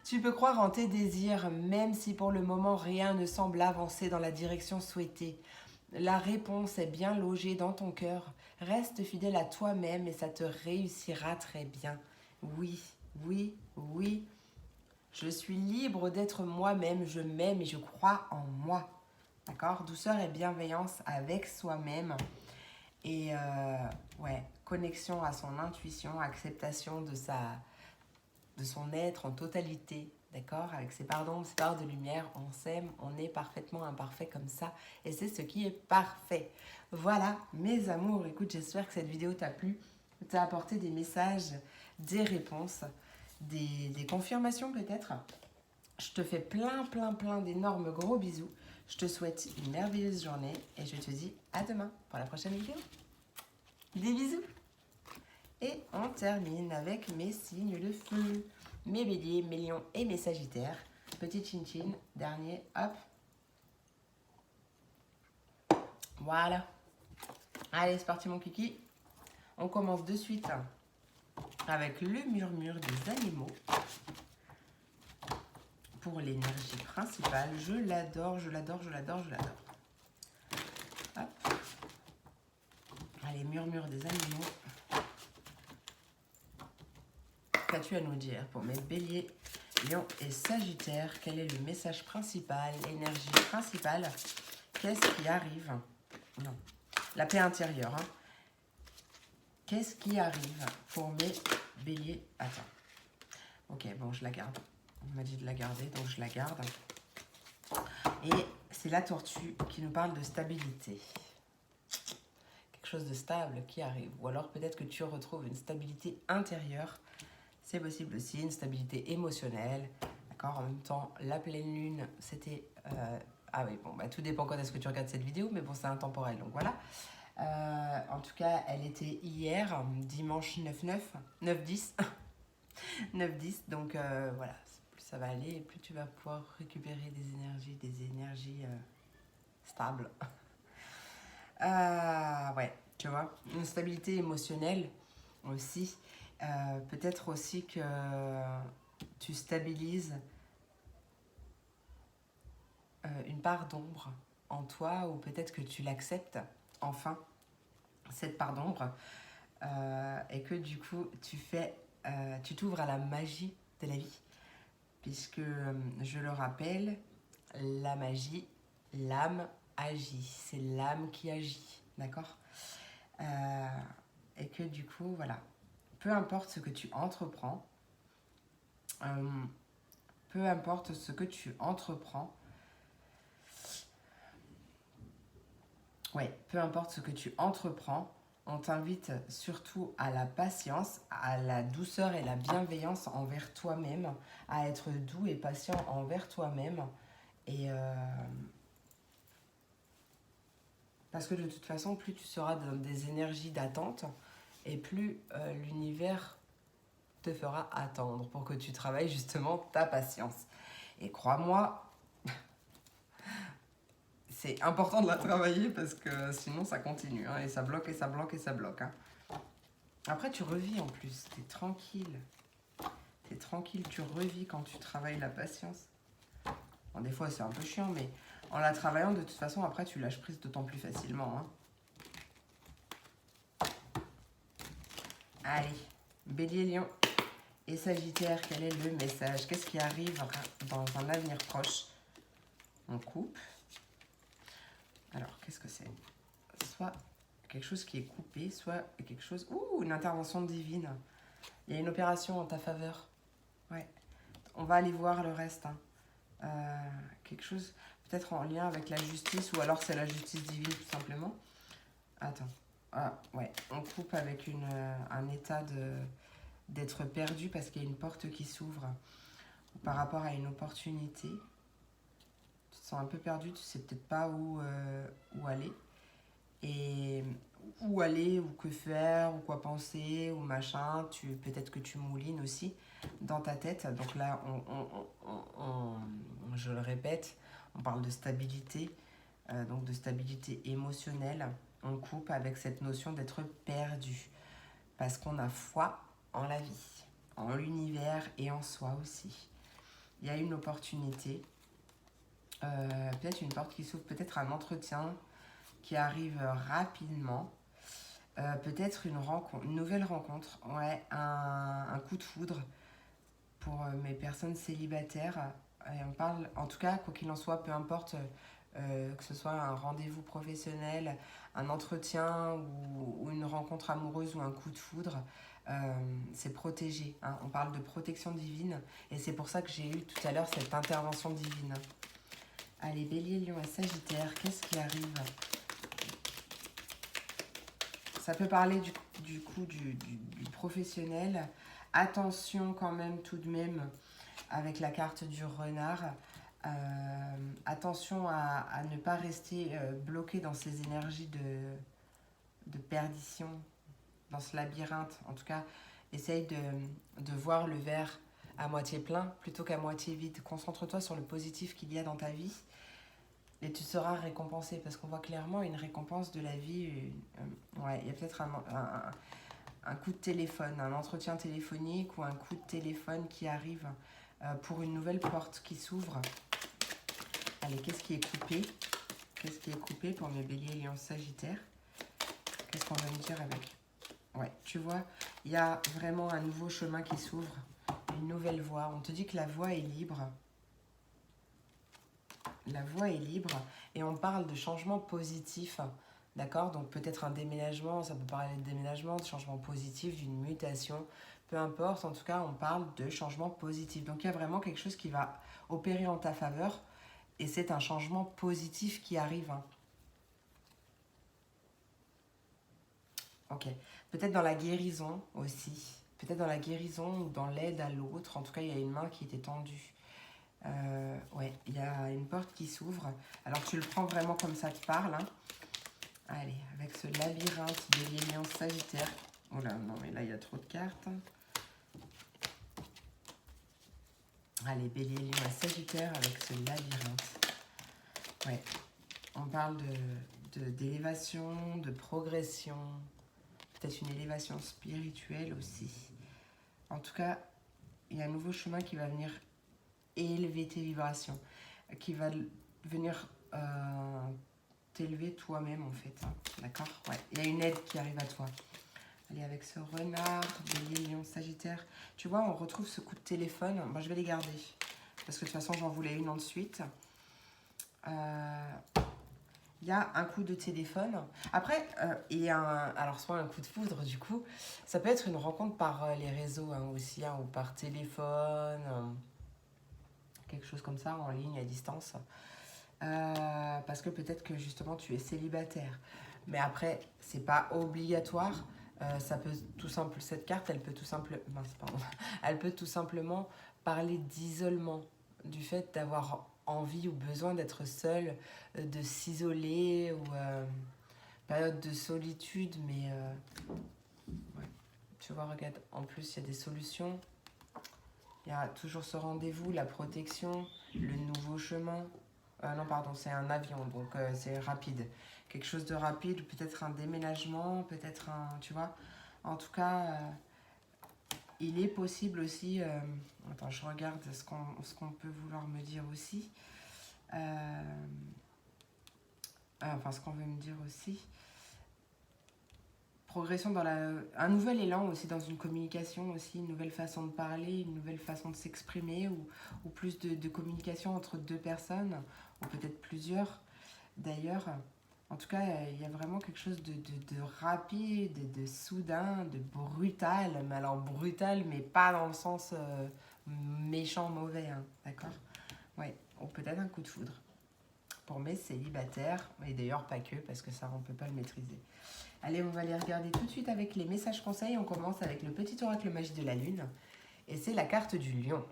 Tu peux croire en tes désirs, même si pour le moment rien ne semble avancer dans la direction souhaitée. La réponse est bien logée dans ton cœur. Reste fidèle à toi-même et ça te réussira très bien. Oui, oui, oui. Je suis libre d'être moi-même, je m'aime et je crois en moi. D'accord ? Douceur et bienveillance avec soi-même. Et ouais, connexion à son intuition, acceptation de son être en totalité. D'accord ? Avec ses parts d'ombre, ses parts de lumière, on s'aime, on est parfaitement imparfait comme ça. Et c'est ce qui est parfait. Voilà, mes amours, écoute, j'espère que cette vidéo t'a plu. t'a apporté des messages, des réponses, des confirmations peut-être. Je te fais plein d'énormes gros bisous. Je te souhaite une merveilleuse journée et je te dis à demain pour la prochaine vidéo. Des bisous. Et on termine avec mes signes de feu. Mes béliers, mes lions et mes sagittaires. Petit chin-chin, dernier, hop. Voilà. Allez, c'est parti mon kiki. On commence de suite avec le murmure des animaux. Pour l'énergie principale, je l'adore. Hop. Allez, murmure des animaux. Qu'as-tu à nous dire pour mes béliers, lions et sagittaires? Quel est le message principal, l'énergie principale? Qu'est-ce qui arrive? Non, la paix intérieure. Hein. Qu'est-ce qui arrive pour mes béliers? Attends. Ok, bon, je la garde. On m'a dit de la garder, donc je la garde. Et c'est la tortue qui nous parle de stabilité. Quelque chose de stable qui arrive. Ou alors peut-être que tu retrouves une stabilité intérieure. C'est possible aussi, une stabilité émotionnelle. D'accord. En même temps, la pleine lune, c'était... ah oui, bon, bah, tout dépend quand est-ce que tu regardes cette vidéo, mais bon, c'est intemporel, donc voilà. En tout cas, elle était hier, dimanche 9-9, 9-10. 9-10, donc voilà, plus ça va aller, et plus tu vas pouvoir récupérer des énergies stables. Ouais, tu vois, une stabilité émotionnelle aussi. Peut-être aussi que tu stabilises une part d'ombre en toi, ou peut-être que tu l'acceptes enfin, cette part d'ombre, et que du coup tu t'ouvres à la magie de la vie, puisque je le rappelle, la magie, l'âme agit, c'est l'âme qui agit, d'accord. Et que du coup, voilà, peu importe ce que tu entreprends, peu importe ce que tu entreprends, on t'invite surtout à la patience, à la douceur et la bienveillance envers toi-même, à être doux et patient envers toi-même. Et parce que de toute façon, plus tu seras dans des énergies d'attente, et plus l'univers te fera attendre pour que tu travailles justement ta patience. Et crois-moi, c'est important de la travailler parce que sinon ça continue, hein, et ça bloque, et ça bloque, et ça bloque. Hein. Après, tu revis en plus, t'es tranquille. T'es tranquille, tu revis quand tu travailles la patience. Bon, des fois, c'est un peu chiant, mais en la travaillant, de toute façon, après, tu lâches prise d'autant plus facilement. Hein. Allez, Bélier, Lion et Sagittaire, quel est le message? Qu'est-ce qui arrive dans un avenir proche? On coupe. Alors, qu'est-ce que c'est? Soit quelque chose qui est coupé, soit quelque chose... Ouh, une intervention divine. Il y a une opération en ta faveur. Ouais. On va aller voir le reste. Hein. Quelque chose peut-être en lien avec la justice, ou alors c'est la justice divine tout simplement. Attends. Ah, ouais. On coupe avec un état d'être perdu parce qu'il y a une porte qui s'ouvre par rapport à une opportunité. Tu te sens un peu perdu, tu sais peut-être pas où aller. Et où aller, ou que faire, ou quoi penser, ou machin. Peut-être que tu moulines aussi dans ta tête. Donc là, je le répète, on parle de stabilité, donc de stabilité émotionnelle. On coupe avec cette notion d'être perdu. Parce qu'on a foi en la vie, en l'univers et en soi aussi. Il y a une opportunité, peut-être une porte qui s'ouvre, peut-être un entretien qui arrive rapidement, peut-être une nouvelle rencontre, ouais, un coup de foudre pour mes personnes célibataires. Et on parle, en tout cas, quoi qu'il en soit, peu importe, que ce soit un rendez-vous professionnel, un entretien ou une rencontre amoureuse ou un coup de foudre, c'est protégé. Hein. On parle de protection divine, et c'est pour ça que j'ai eu tout à l'heure cette intervention divine. Allez, Bélier, Lion et Sagittaire, qu'est-ce qui arrive Ça peut parler du coup du professionnel. Attention quand même tout de même avec la carte du renard. Attention à ne pas rester bloqué dans ces énergies de perdition, dans ce labyrinthe. En tout cas, essaye de voir le verre à moitié plein plutôt qu'à moitié vide. Concentre-toi sur le positif qu'il y a dans ta vie et tu seras récompensé parce qu'on voit clairement une récompense de la vie. Ouais, il y a peut-être un coup de téléphone, un entretien téléphonique ou un coup de téléphone qui arrive pour une nouvelle porte qui s'ouvre. Allez, qu'est-ce qui est coupé? Qu'est-ce qui est coupé pour mes béliers, lions, sagittaires? Qu'est-ce qu'on va me dire avec? Ouais, tu vois, il y a vraiment un nouveau chemin qui s'ouvre, une nouvelle voie. On te dit que la voie est libre. La voie est libre et on parle de changement positif. D'accord? Donc peut-être un déménagement, ça peut parler de déménagement, de changement positif, d'une mutation. Peu importe, en tout cas, on parle de changement positif. Donc il y a vraiment quelque chose qui va opérer en ta faveur et c'est un changement positif qui arrive. Ok. Peut-être dans la guérison aussi. Peut-être dans la guérison ou dans l'aide à l'autre. En tout cas, il y a une main qui était tendue. Ouais, il y a une porte qui s'ouvre. Alors tu le prends vraiment comme ça te parle. Hein. Allez, avec ce labyrinthe des lions sagittaires. Oh là, non mais là il y a trop de cartes. Allez, bélier, lion et sagittaire avec ce labyrinthe. Ouais, on parle d'élévation, de progression. Peut-être une élévation spirituelle aussi. En tout cas, il y a un nouveau chemin qui va venir élever tes vibrations. Qui va venir t'élever toi-même en fait. D'accord? Ouais, il y a une aide qui arrive à toi. Allez, avec ce renard, bélier, lion, sagittaire. Tu vois, on retrouve ce coup de téléphone. Moi, je vais les garder. Parce que de toute façon, j'en voulais une ensuite. Il y a un coup de téléphone. Après, il y a alors soit un coup de foudre, du coup. Ça peut être une rencontre par les réseaux hein, aussi, hein, ou par téléphone. Quelque chose comme ça, en ligne, à distance. Parce que peut-être que justement, tu es célibataire. Mais après, c'est pas obligatoire. Ça peut tout simple, cette carte, elle peut tout simplement, elle peut tout simplement parler d'isolement, du fait d'avoir envie ou besoin d'être seul, de s'isoler ou période de solitude, mais ouais. Tu vois, regarde, en plus il y a des solutions. Il y a toujours ce rendez-vous, la protection, le nouveau chemin. Non, pardon, c'est un avion, donc c'est rapide. Quelque chose de rapide, peut-être un déménagement, peut-être un... Tu vois. En tout cas, il est possible aussi... attends, je regarde ce qu'on peut vouloir me dire aussi. Enfin, ce qu'on veut me dire aussi. Progression dans un nouvel élan aussi dans une communication aussi, une nouvelle façon de parler, une nouvelle façon de s'exprimer ou plus de communication entre deux personnes ou peut-être plusieurs d'ailleurs. En tout cas, il y a vraiment quelque chose de rapide, de soudain, de brutal. Mais alors brutal, mais pas dans le sens méchant, mauvais, hein, d'accord? Ouais, ou peut-être un coup de foudre. Pour mes célibataires, et d'ailleurs pas que, parce que ça, on ne peut pas le maîtriser. Allez, on va les regarder tout de suite avec les messages conseils. On commence avec le petit oracle magie de la lune. Et c'est la carte du lion.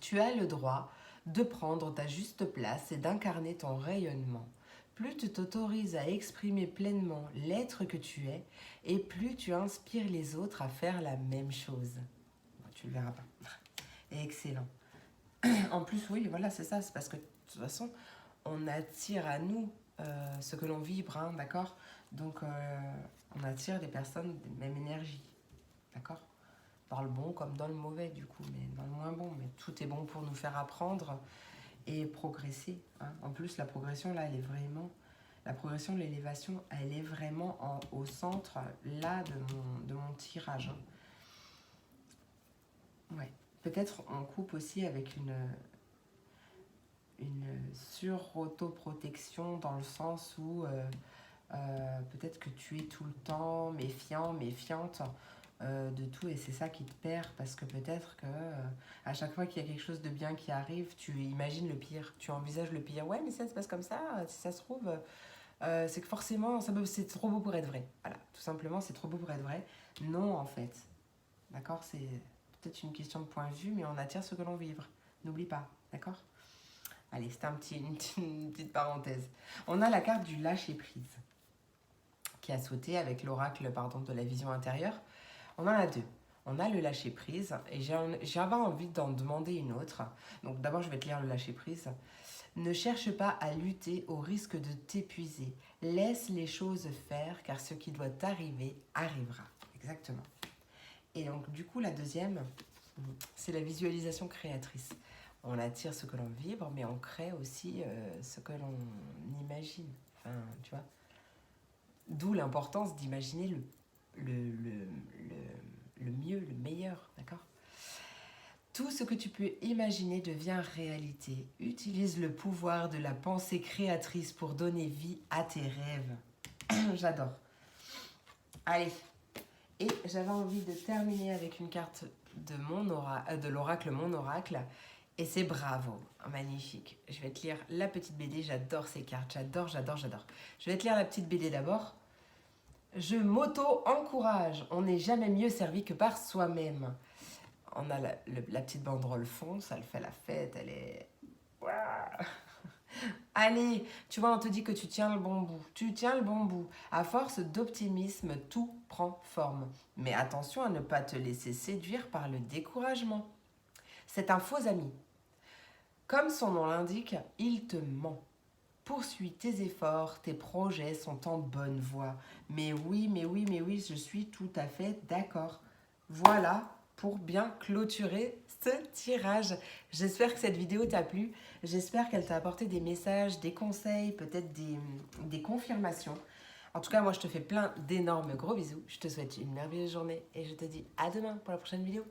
Tu as le droit de prendre ta juste place et d'incarner ton rayonnement. Plus tu t'autorises à exprimer pleinement l'être que tu es, et plus tu inspires les autres à faire la même chose. Bon, tu le verras pas. Excellent. En plus, oui, voilà, c'est ça. C'est parce que de toute façon, on attire à nous ce que l'on vibre, hein, d'accord? Donc, on attire des personnes des mêmes énergies, d'accord? Dans le bon comme dans le mauvais, du coup, mais dans le moins bon. Mais tout est bon pour nous faire apprendre et progresser. Hein. En plus, la progression, là, elle est vraiment... La progression de l'élévation, elle est vraiment au centre, là, de mon tirage. Hein. Ouais. Peut-être on coupe aussi avec une sur-autoprotection dans le sens où peut-être que tu es tout le temps méfiant, méfiante de tout et c'est ça qui te perd parce que peut-être que à chaque fois qu'il y a quelque chose de bien qui arrive, tu imagines le pire, tu envisages le pire. Ouais, mais ça se passe comme ça, si ça se trouve, c'est que forcément, c'est trop beau pour être vrai. Voilà, tout simplement, c'est trop beau pour être vrai. Non, en fait. D'accord? C'est peut-être une question de point de vue, mais on attire ce que l'on vibre. N'oublie pas, d'accord? Allez, c'était une petite parenthèse. On a la carte du lâcher-prise qui a sauté avec l'oracle de la vision intérieure. On en a deux. On a le lâcher-prise et j'avais envie d'en demander une autre. Donc d'abord, je vais te lire le lâcher-prise. Ne cherche pas à lutter au risque de t'épuiser. Laisse les choses faire car ce qui doit arriver arrivera. Exactement. Et donc du coup, la deuxième, c'est la visualisation créatrice. On attire ce que l'on vibre, mais on crée aussi ce que l'on imagine. Enfin, tu vois. D'où l'importance d'imaginer le mieux, le meilleur, d'accord? Tout ce que tu peux imaginer devient réalité. Utilise le pouvoir de la pensée créatrice pour donner vie à tes rêves. J'adore. Allez. Et j'avais envie de terminer avec une carte de l'oracle Mon Oracle. Et c'est bravo. Magnifique. Je vais te lire la petite BD. J'adore ces cartes. J'adore. Je vais te lire la petite BD d'abord. Je m'auto-encourage. On n'est jamais mieux servi que par soi-même. On a la petite banderole fond, ça le fait la fête, elle est... Allez, tu vois, on te dit que tu tiens le bon bout. Tu tiens le bon bout. À force d'optimisme, tout prend forme. Mais attention à ne pas te laisser séduire par le découragement. C'est un faux ami. Comme son nom l'indique, il te ment. Poursuis tes efforts, tes projets sont en bonne voie. Mais oui, je suis tout à fait d'accord. Voilà pour bien clôturer ce tirage. J'espère que cette vidéo t'a plu. J'espère qu'elle t'a apporté des messages, des conseils, peut-être des confirmations. En tout cas, moi, je te fais plein d'énormes gros bisous. Je te souhaite une merveilleuse journée et je te dis à demain pour la prochaine vidéo.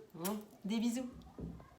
Des bisous.